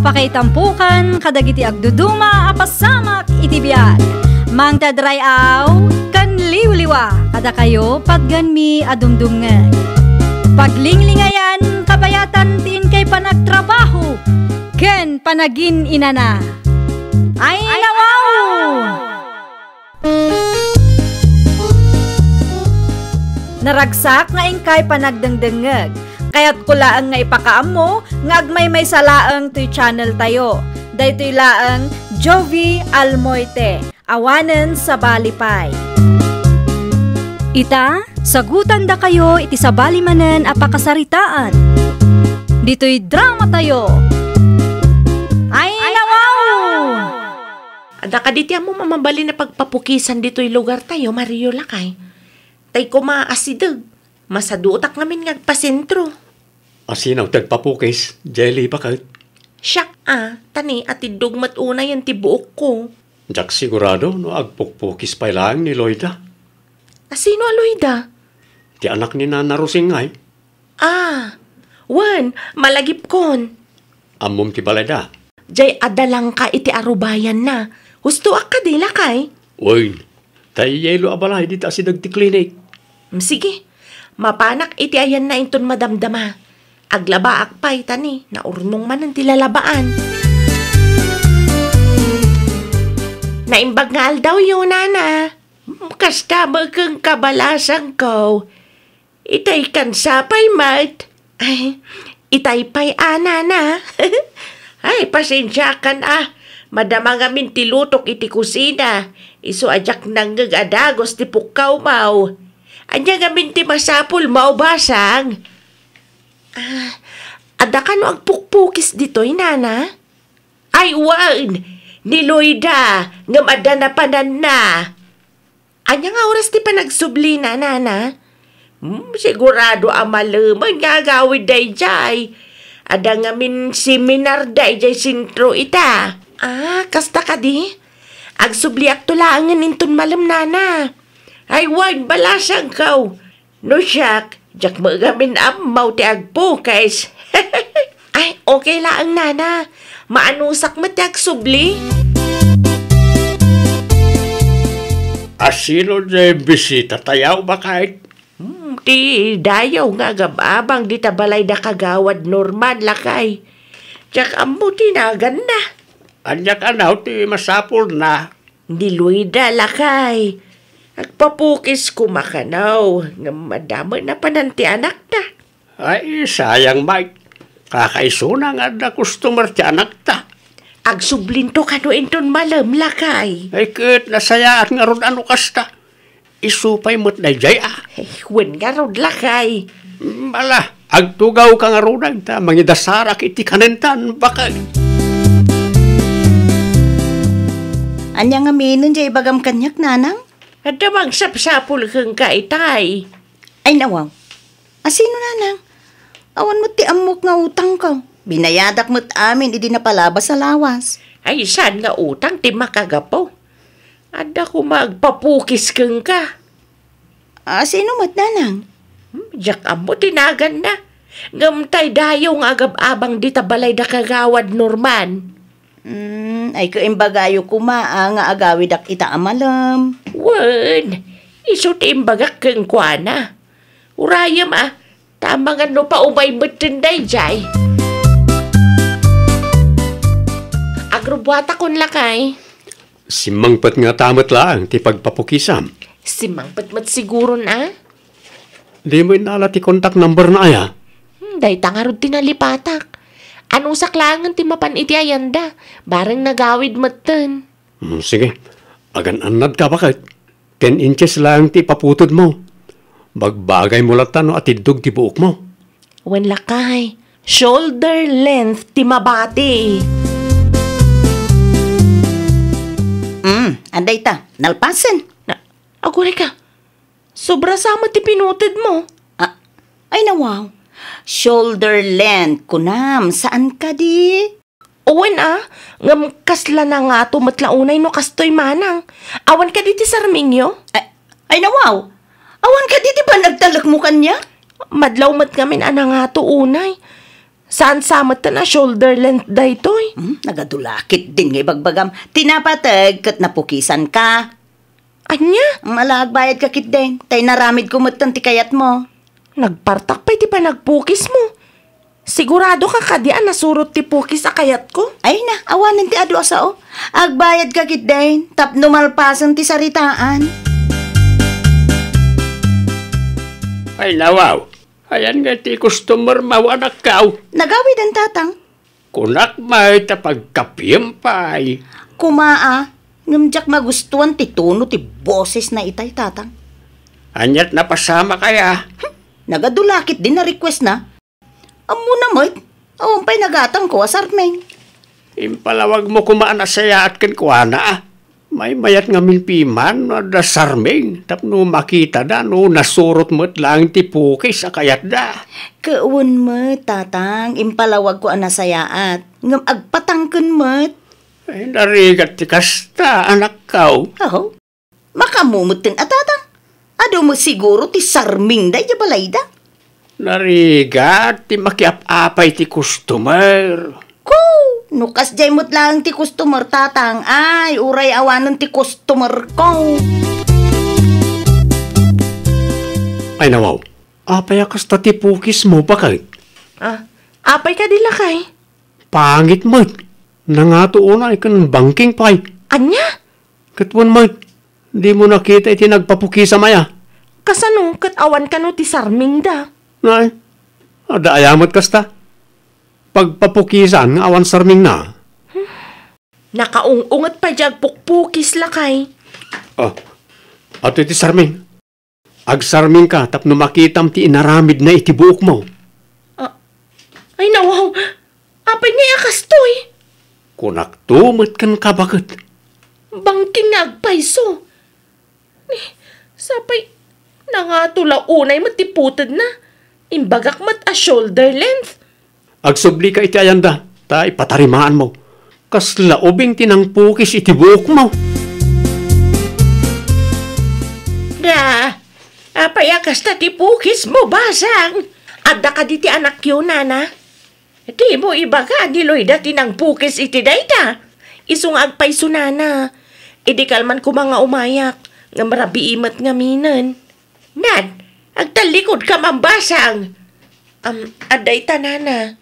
Apakaitampukan, kadagiti agduduma, apasamak itibiyag. Mang tadrayaw, kan liwliwa, kada kayo pagganmi adumdumngeg. Paglinglingayan, kabayatan tiin kay panagtrabaho, ken panagin inana. Ay nawaw! Naragsak nga ingkay panagdengdengeg. Kaya't kulaang nga ipakaam mo, nga agmay salaang to'y channel tayo. Daytoy laang Jovi Almoite, awanen sa balipay. Ita, sagutan da kayo iti sa balimanen apakasaritaan. Dito'y drama tayo. Ay nawaw! Ada ka diti mo mamabali na pagpapukisan dito'y lugar tayo, Mario Lakay. Tay ko maasideg, masadutak namin ngagpasentro. Asinaw tagpapukis, jelly pa kahit. Siyak tani at idugmat una yan tibuok ko. Jak sigurado no agpukpukis pa lang ni Loida. Sino Loida? Ti anak ni Nana Rosingay. Wan, malagip kon. Amom ti balada. Jay adalang ka iti arubayan na. Husto ka di Lakay. Uy, tayo yelo abalay dita si dagti klinik. Sige, mapanak iti ayan na inton madamdama. Aglaba akpay tani, na urnong man ang tilalabaan. Naimbag nga daw yun, Nana. Kasta magkang kabalasang ko. Itay kan sapay, mat. Ay, itay pay, Nana. Ay, pasensya kan, madama nga min tilutok iti kusina. Iso ajak nanggag adagos ti pukaw mau. Anya nga min ti masapul mau basang. Ada ka no agpukpukis dito'y, Nana? Ay, wan! Ni Loida, ngam ada na panan na. Anya nga oras ti panagsubli na, Nana? Sigurado amalaman nga gawid day jay. Ada nga min seminar day jay sintro ita. Kasta ka di? Agsubli ak tulangan inton malam, Nana. Ay, wan, balasang kaw. No siyak. Jak magamin amaw ti agpukis. Ay, okay lang, Nana. Maanusak mo ti agsubli. Asino na bisita tayaw ba kahit? Ti dayaw nga gababang di tabalay da kagawad Norman Lakay. Jak amo tinagan na. Anyak anaw ti masapul na. Di Luida Lakay. Agpapukis ko makanaw, nga madama na pananti anak na. Ay, sayang, Mike. Kakaisuna nga na customer ti anak ta. Agsublinto ka no inton malam, Lakay. Ay, kit nasayaan nga ron ano kasta. Isupay mo't na jay, Wen nga ron, Lakay. Mala, agtugaw ka nga ron ta, mangidasarak iti kanentan, bakal. Anya nga minon jay bagam kanyak, Nanang? At damang sapsapul kang kaitay. Ay nawaw. Asino, Nanang? Awan mo ti amok nga utang ka. Binayadak mo't amin, idi na palabas sa lawas. Ay, saan nga utang ti makagapo? Ada ko magpapukis kang ka. Sino mo't, Nanang? Jak amo tinagan na. Ngamtay dayo nga agab-abang di tabalay da kagawad Norman. Ay kaimbagayo kuma nga agawid ak ita amalam. Wan, iso ti imbagak kang kuana. Urayam tama nga no pa umay matinday jay. Agrobwata kon Lakay. Simangpat nga tamat lang ti pagpapukisam. Simangpat mat siguro na? Di mo inala ti contact number na aya. Day tangarod tinalipatak. Anong saklangan ti mapan iti ayanda? Barang nagawid matan. Sige, agan-anad ka bakit? 10 inches lang ti paputod mo. Bagbagay mo latan no at idog ti buok mo. Wen Lakay, shoulder length ti mabati. Anday ta, nalpasen. Agure ka, sobra sama ti pinutid mo. Ay nawaw. Shoulder length, kunam. Saan ka di? Owen ngam kasla na nga tumatlaunay no kastoy manang. Awan ka diti Sarminyo? Ay nawaw. Awan ka diti ba nagtalak mo kanya? Madlaw mat ngamin nga to unay. Saan samat ta na shoulder length daytoy? Nagadulakit din nga ibagbagam. Tinapatag kat napukisan ka. Anya? Malagbayad ka kit din. Tay naramid kumatan ti kayat mo. Nagpartak pa'y ti pa nagpukis mo. Sigurado ka kadian nasurot ti pukis sa kayat ko? Ay na, awanan ti adu asao. Agbayad ka kit din. Tapno malpasan ti saritaan. Ay nawaw, ayan nga ti customer mawanak kaw. Nagawid ang tatang. Kunak may tapagkapiyam pa'y. Kumaa. Ngamjak magustuhan ti tono ti boses na itay tatang. Anyat napasama kaya. Nagadulakit din na request na. Amo na mo't. Awan pa'y nagatang ko asarmeng. Impalawag mo kumaan na saya at kinkuana ah. May mayat nga milpiman na dasarming. Tapno makita da no nasurot mo't lang ti pukis sa kayat da. Kaun mo, tatang. Impalawag ko anasayaat. Ngam agpatangken mo't. Ay narigat ti kasta anak kaw. Aho. Makamumot din atatang. Ado mo siguro ti sarming da iya balay da. Narigat ti makiap-apay ti customer. Ko, nukas jay mo't lang ti customer tatang. Ay, uray awanan ti customer ko. Ay nawaw, apay kasta ti pukis mo bakit? Apay ka dila kay? Pangit mo't. Nangatuon ay kan banking pay. Anya? Katwan mo't. Di mo nakita iti nagpapukisa maya. Kasano kat awan ka no ti sarming da? Nay, ada ayamot kasta. Pagpapukisan, awan sarming na. Nakaungungat pa diyag pukpukis lakay. Oh, ato iti sarming. Agsarming ka, tapno makitam ti inaramid na iti buok mo. Ay nawaw, apay nga akastoy. Kunak tumot kan ka bakit? Bangking nga agpaiso. Sapay, nangatula unay matiputad na. Imbagak mat a shoulder length. Agsubli ka iti ayanda, ta ipatarimaan mo. Kas laobing tinangpukis iti buok mo. Da, apay kasta ti pukis mo basang. Adda ka di ti anak yun, nana. Di mo ibaga, di Loida tinangpukis iti dayta. Isung agpaiso, nana. Idi kalman ko mga umayak, nga marabiimat nga minan. Nan, agtalikod ka mambasang. Adayta, nana.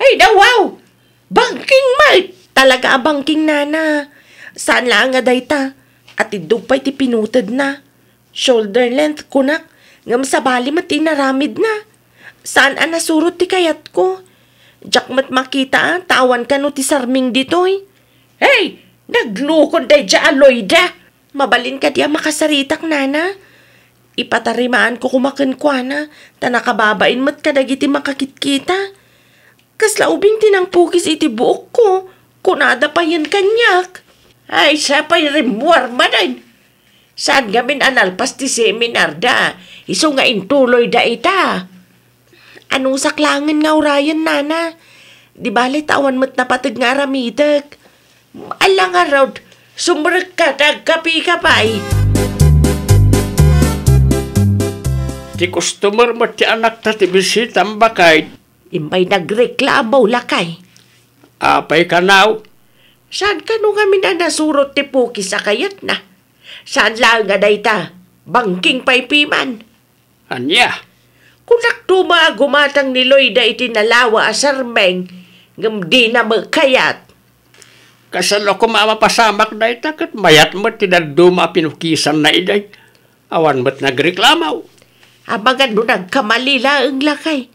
Ay, wow! Banking mate! Talaga abangking, nana. Saan lang nga dayta? At idupay ti pinutad na. Shoulder length kunak. Ngam sa bali mat inaramid na. Saan nasurot ti kayat ko? Jak mat makita tawan ka no ti sarming ditoy. Hey! Naglukod day dya Loida. Mabalin ka diya makasaritak, nana. Ipatarimaan ko kumakinkwana. Ta nakababain mat kadagiti makakitkita. Kaslaubing tinangpukis iti buok ko. Kunada pa yan kanyak. Ay, sapay rimuar manan. Saan gamin analpas ti seminar da? Iso nga intuloy da ita. Anong saklangan nga urayan, nana? Di bali tawan mo't napatag nga ramidag. Alang nga raw, sumrag ka, nagkapi ka pa'y. Ti customer mo ti anak ta ti bisitang bakay. Impay nagreklamo lakay. Apay ka naw. Saan ka nung kami na nasurot ti puki sa kayat na? Saan lang nga dayta? Bangking paypiman. Anya? Kunak tuma gumatang ni Loida iti nalawa asarmeng ngam di na magkayat. Kasalo ko mamapasamak na ita kat mayat mo tinaduma pinukisan na iday. Awan mo't nagreklamaw. Abangan mo nagkamalila ang lakay.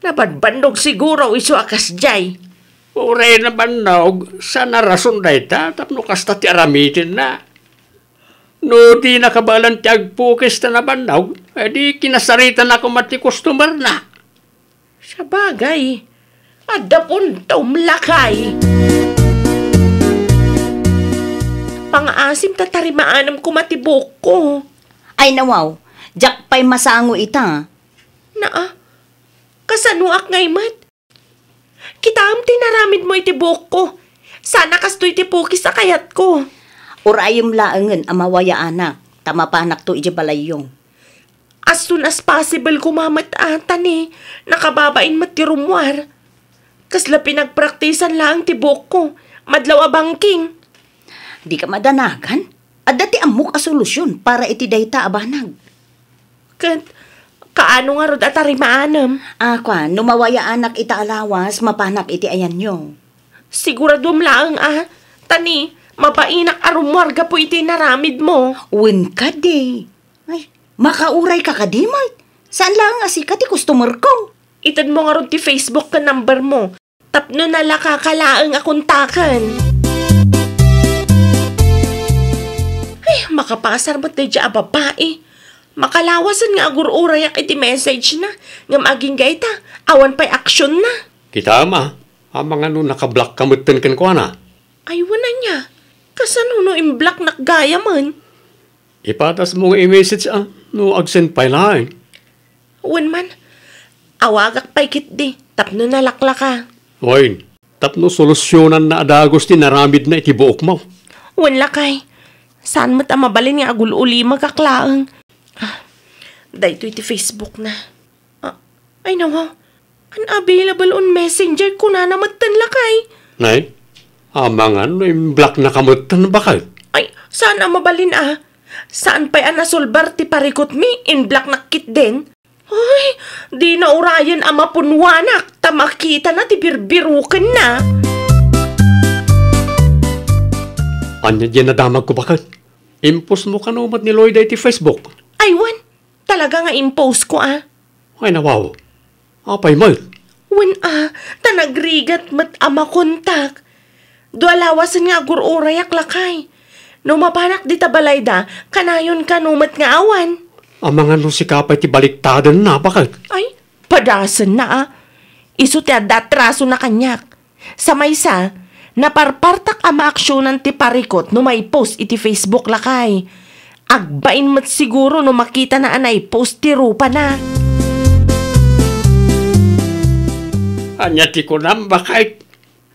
Nabanbanog siguro iso akas jay. Uray na banog, sana rason na ita, tapno kasta ti aramitin na. No di nakabalan ti agpukis na nabanog, edi kinasarita na kumati customer na. Sa bagay, adda puntom lakay. Pang-asim tatarimaanam kumatibok ko. Ay nawaw, jak pa'y masango ita. Kasanuak ngay mat. Kita am tinaramid mo iti buhok ko. Sana kastoy ti pukis sa kayat ko. Urayom laangan amawaya anak. Tama pa anak to iti balayong. as soon as possible kumamat atan eh. Nakababain mat ti rumwar. Kasla pinagpraktisan lang ti buhok ko. Madlaw a banking. Di ka madanagan? At dati amok a solusyon para iti dayta abanag. Kaano nga rod atari maanam? Kwan, numawaya anak ita alawas, mapanap iti ayan nyo. Sigurado lang Tani, mapainak arumwarga po iti naramid mo. Uwin ka di. Ay, makauray ka kadimay. Saan lang nga sikat ti customer ko? Itad mo nga rod ti Facebook ka number mo. Tapno nala kakalaang akuntakan. Ay, makapasar ba't na dya babae? Makalawasan nga agururayak iti message na. Ngam aging gaita, awan pa'y aksyon na. Kita ama, amang ano nakablock kamutin kan ko na. Ay, wala niya. Kasano no imblock nakgaya man? Ipatas mo nga i-message no agsend pa lang. Wan man, awagak pa'y kitdi, tapno nalakla ka. Oy, tapno solusyonan na adagos ti naramid na iti buok mo. Wan lakay, saan mo mabalin nga agul-uli magkaklaang? Dahito iti Facebook na. Ay nawa, unavailable on messenger ko na namatan lakay. Nay, amangan no imblock na kamutan bakit? Ay, saan mabalin Saan pa'y nasolbar ti parikot mi, in-block na kit din? Ay, di na urayan ama punwanak, tamakita na ti birbirukan na. Anya dyan nadamag ko bakit? Impos mo ka numat ni Lloyd iti Facebook. Ay, wan, talaga nga impose ko Ay nawaw, apay mo. Wan tanagrigat mat ama kontak. Dualawasan nga agururayak lakay. No mapanak di tabalayda, kanayon ka numat nga awan. Amangan no si kapay ti baliktadan na bakit? Ay, padasan na Isu ti adatraso na kanyak. Sa maysa, naparpartak ama aksyonan ti parikot no may post iti Facebook lakay. Agbain mat siguro no makita na anay post ti rupa na. Anya ti kunam bakit?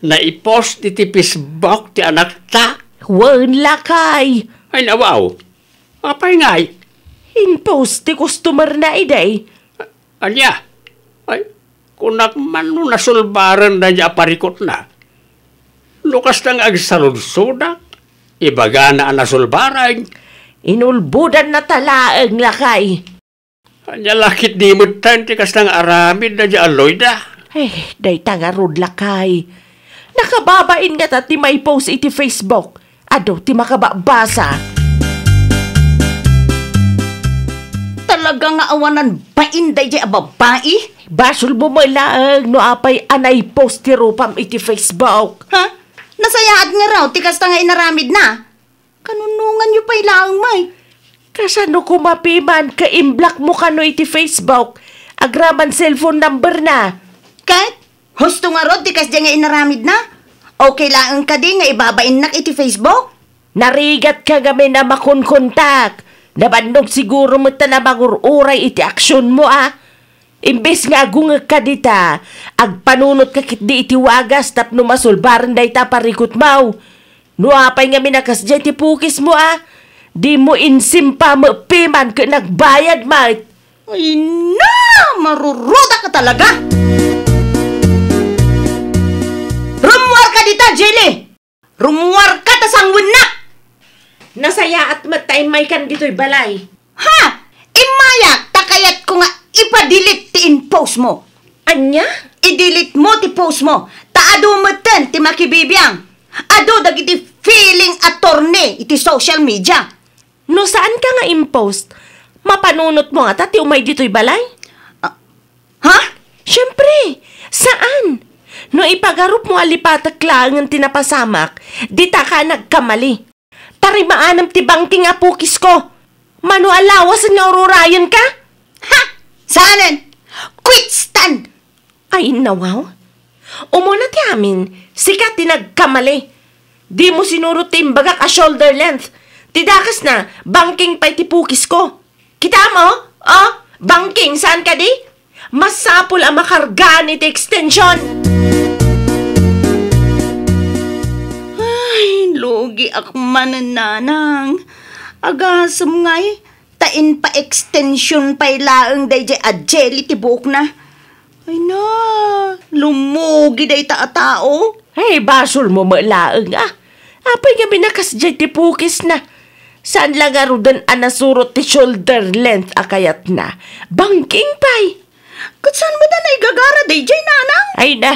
Naipost iti Facebook ti anak ta? Wan lakay. Ay nawaw, apay ngay? In-post ti customer na iday. Anya, ay, kunak man no nasulbaran na niya parikot na. Lukas nang agsaludsudak, ibaga na nasulbaran. Inulbudan na talaang lakay. Anya lakit di mo tan ti kas nang aramid na niya aloy da. Day tangarod lakay. Nakababain nga ti may post iti Facebook. Ado ti makababasa. Talaga nga awanan painday di babae? Basol mo lang no apay anay post ti rupam iti Facebook. Ha? Nasayaad nga raw, tikas ta nga inaramid na. Kanunungan nyo pa'y lang, may. Kasano kumapiman ka imblock mo kano iti Facebook? Agraman cellphone number na. Kahit, husto nga raw, tikas di nga inaramid na. Okay lang ka di nga ibabain nak iti Facebook? Narigat ka kami na makunkontak. Nabandog siguro mo ta na magururay iti aksyon mo Imbes nga agungag ka dita, agpanunot ka kit di iti wagas tapno masulbaran day ta parikot mau. Nuapay nga minakas dyan ti pukis mo Di mo insimpa mo piman ka nagbayad mait. Ay na, maruruda ka talaga. Rumwar ka dita, Jelly! Rumwar ka ta sangwin na! Nasaya at matay may kan dito'y balay. Ha? Imayak, takayat ko nga ipadelete ti in-post mo. Anya? I-delete mo ti post mo. Taado mo ten ti makibibiyang. Ado dagiti feeling attorney iti social media. No saan ka nga impost? Mapanunot mo nga ti umay dito'y balay? Ha? Siyempre, saan? No ipagarup mo alipatak lang ang tinapasamak, di ta ka nagkamali. Tarimaanam ti bangking nga pukis ko. Mano alawas nga ururayan ka? Ha? Saanin? Quit stand! Ay, nawaw. Umuna ti amin, sikat ti nagkamali. Di mo sinurot ti imbagak a shoulder length. Tidakas na, bangking pa'y ti pukis ko. Kita mo? Bangking, saan ka di? Masapul ang makargaan iti extension. Ay, lugi ak manananang. Agasam ngay, ta tain pa extension pa ilaang day jay adjeli tibok na. Ay na, lumugi day tao. Ay, basol mo malaang Apay nga binakas dyan ti pukis na. Saan lang arudan anasurot ti shoulder length akayat na. Bangking pay. Kat saan mo na naigagara day jay nanang? Ay na,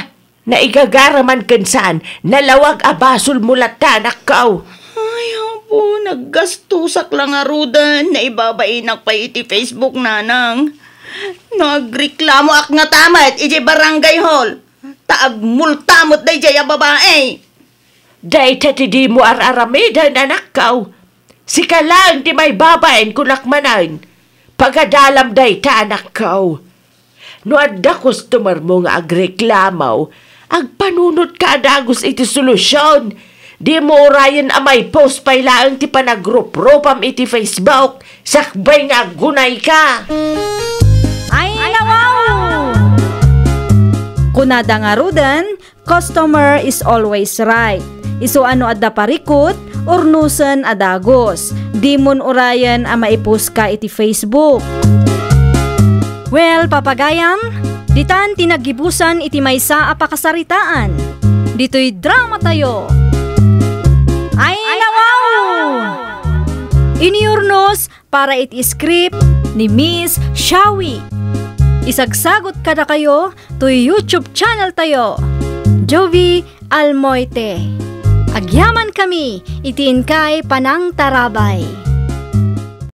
naigagara man kansan. Nalawag basol mo latanak kao. Ay, hapo, naggastusak lang arudan na ibabainak pa iti Facebook nanang. Nagreklamo ak nga tamat iti barangay hall. Taag multamot day jay a babae. Day tati di mo araramidan anak kao. Sika lang di may babaen kunakmanan. Pagadalam day ta anak kao. No adda customer mo nga agreklamaw, agpanunod ka adagos iti solusyon. Di mo orayan amay post pay lang ti panagrup-rupam iti Facebook. Sakbay nga gunay ka. Ay, nawaw! Kunada nga rudan, customer is always right. Isu ano adda parikot, urnusan adagos. Di mon orayan a maipos ka iti Facebook. Well, papagayam, ditan tinagibusan iti maysa a pakasaritaan. Dito'y drama tayo. Ay, nawaw! Iniurnos para iti script ni Miss Shawi. Isagsagot kada kayo to YouTube channel tayo, Jovi Almoite. Agyaman kami, itiin kay Panang Tarabay.